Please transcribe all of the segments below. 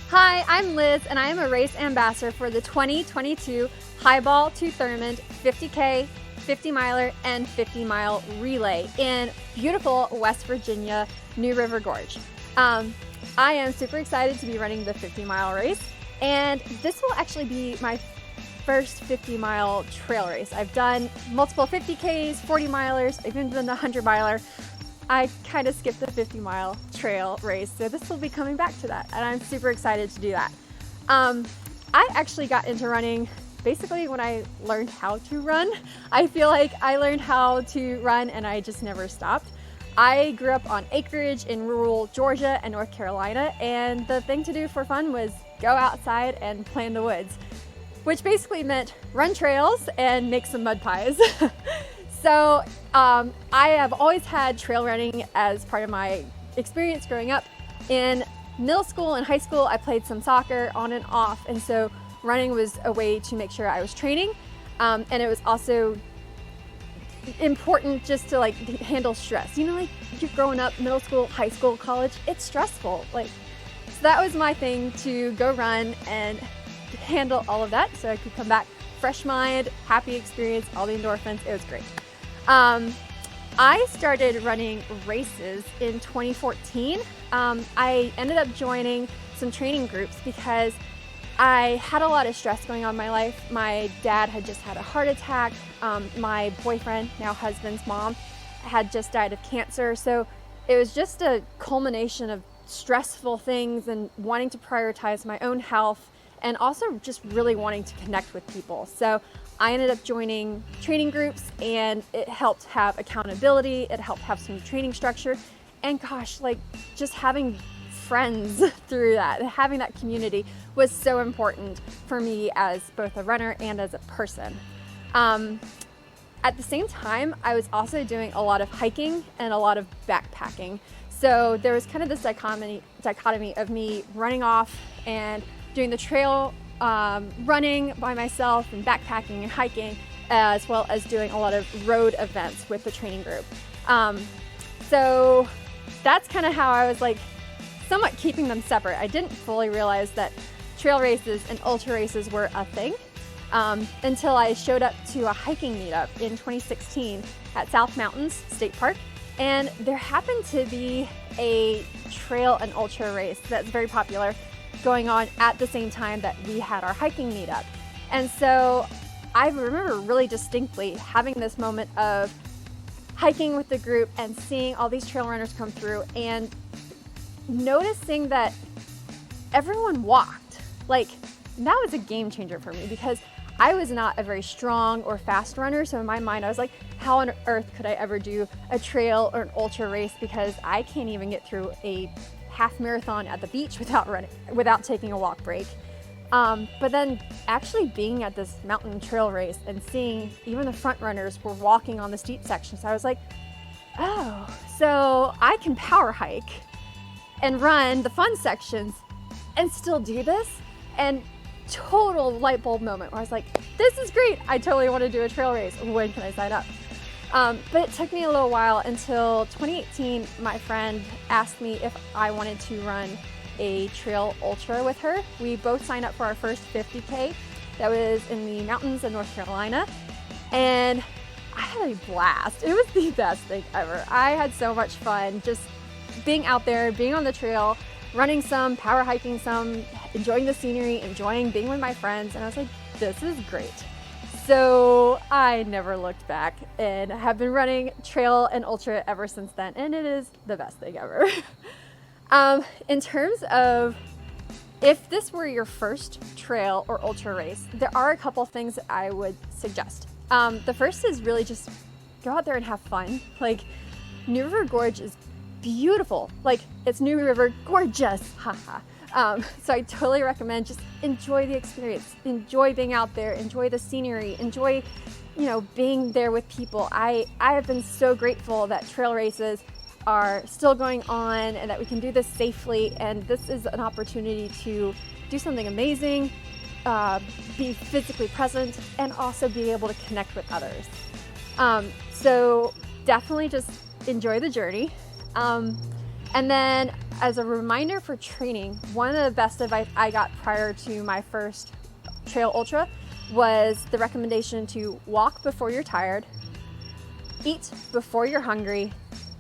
Hi, I'm Liz, and I am a race ambassador for the 2022 Highball to Thurmond 50K, 50 miler, and 50 mile relay in beautiful West Virginia, New River Gorge. I am super excited to be running the 50 mile race, and this will actually be my first 50 mile trail race. I've done multiple 50Ks, 40 milers, I've even done the 100 miler. I kind of skipped the 50 mile trail race, so this will be coming back to that, and I'm super excited to do that. I actually got into running basically when I learned how to run. I feel like I learned how to run and I just never stopped. I grew up on acreage in rural Georgia and North Carolina, and the thing to do for fun was go outside and play in the woods, which basically meant run trails and make some mud pies. So I have always had trail running as part of my experience growing up. In middle school and high school, I played some soccer on and off, and so running was a way to make sure I was training, and it was also important just to handle stress. You know, like you're growing up, middle school, high school, college, it's stressful. So that was my thing, to go run and handle all of that so I could come back fresh mind, happy experience, all the endorphins. It was great. I started running races in 2014. I ended up joining some training groups because I had a lot of stress going on in my life. My dad had just had a heart attack. My boyfriend, now husband's mom, had just died of cancer. So it was just a culmination of stressful things and wanting to prioritize my own health, and also just really wanting to connect with people. So I ended up joining training groups, and it helped have accountability, it helped have some training structure, and gosh, just having friends through that, having that community was so important for me as both a runner and as a person. At the same time, I was also doing a lot of hiking and a lot of backpacking. So there was kind of this dichotomy of me running off and doing the trail running by myself and backpacking and hiking, as well as doing a lot of road events with the training group. So that's kind of how I was somewhat keeping them separate. I didn't fully realize that trail races and ultra races were a thing until I showed up to a hiking meetup in 2016 at South Mountains State Park, and there happened to be a trail and ultra race that's very popular going on at the same time that we had our hiking meetup. And so I remember really distinctly having this moment of hiking with the group and seeing all these trail runners come through and noticing that everyone walked. That was a game changer for me, because I was not a very strong or fast runner. So in my mind, I was like, how on earth could I ever do a trail or an ultra race, because I can't even get through a half marathon at the beach without taking a walk break. But then actually being at this mountain trail race and seeing even the front runners were walking on the steep sections, I was like, oh, so I can power hike and run the fun sections and still do this. And total light bulb moment where I was like, this is great. I totally want to do a trail race. When can I sign up? But it took me a little while until 2018. My friend asked me if I wanted to run a trail ultra with her. We both signed up for our first 50K that was in the mountains in North Carolina, and I had a blast. It was the best thing ever. I had so much fun just being out there, being on the trail, running some, power hiking some, enjoying the scenery, enjoying being with my friends, and I was like, this is great. So I never looked back and have been running trail and ultra ever since then, and it is the best thing ever. In terms of if this were your first trail or ultra race, there are a couple things that I would suggest. The first is really just go out there and have fun. New River Gorge is beautiful. It's New River gorgeous, haha. So I totally recommend just enjoy the experience, enjoy being out there, enjoy the scenery, enjoy, being there with people. I have been so grateful that trail races are still going on and that we can do this safely. And this is an opportunity to do something amazing, be physically present, and also be able to connect with others. So definitely just enjoy the journey. And then as a reminder for training, one of the best advice I got prior to my first trail ultra was the recommendation to walk before you're tired, eat before you're hungry,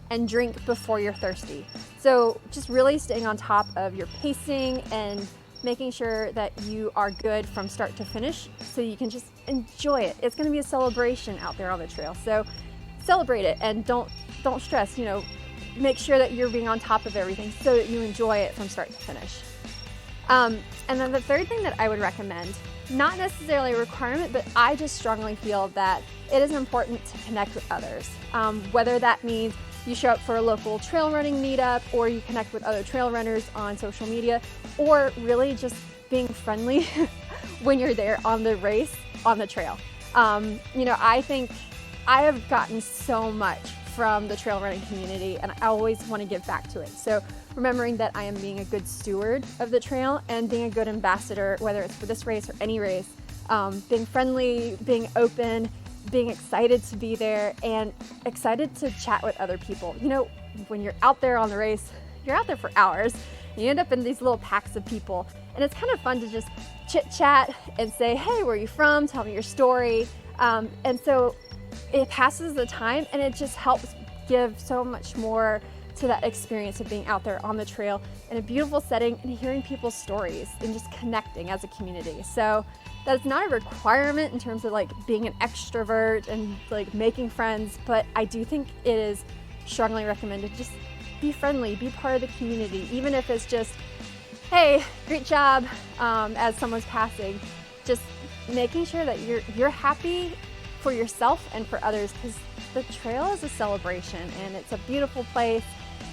and drink before you're thirsty. So just really staying on top of your pacing and making sure that you are good from start to finish so you can just enjoy it. It's gonna be a celebration out there on the trail. So celebrate it and don't stress, make sure that you're being on top of everything so that you enjoy it from start to finish. And then the third thing that I would recommend, not necessarily a requirement, but I just strongly feel that it is important to connect with others. Whether that means you show up for a local trail running meetup, or you connect with other trail runners on social media, or really just being friendly when you're there on the race, on the trail. I think I have gotten so much from the trail running community, and I always want to give back to it. So remembering that I am being a good steward of the trail and being a good ambassador, whether it's for this race or any race, being friendly, being open, being excited to be there and excited to chat with other people. When you're out there on the race, you're out there for hours. You end up in these little packs of people, and it's kind of fun to just chit chat and say, hey, where are you from? Tell me your story. And so it passes the time, and it just helps give so much more to that experience of being out there on the trail in a beautiful setting and hearing people's stories and just connecting as a community. So that's not a requirement in terms of being an extrovert and making friends, but I do think it is strongly recommended. Just be friendly, be part of the community, even if it's just, hey, great job, as someone's passing. Just making sure that you're happy for yourself and for others, because the trail is a celebration and it's a beautiful place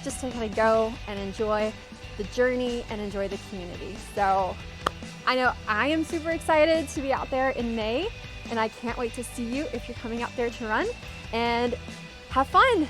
just to kind of go and enjoy the journey and enjoy the community. So I know I am super excited to be out there in May, and I can't wait to see you if you're coming out there to run, and have fun.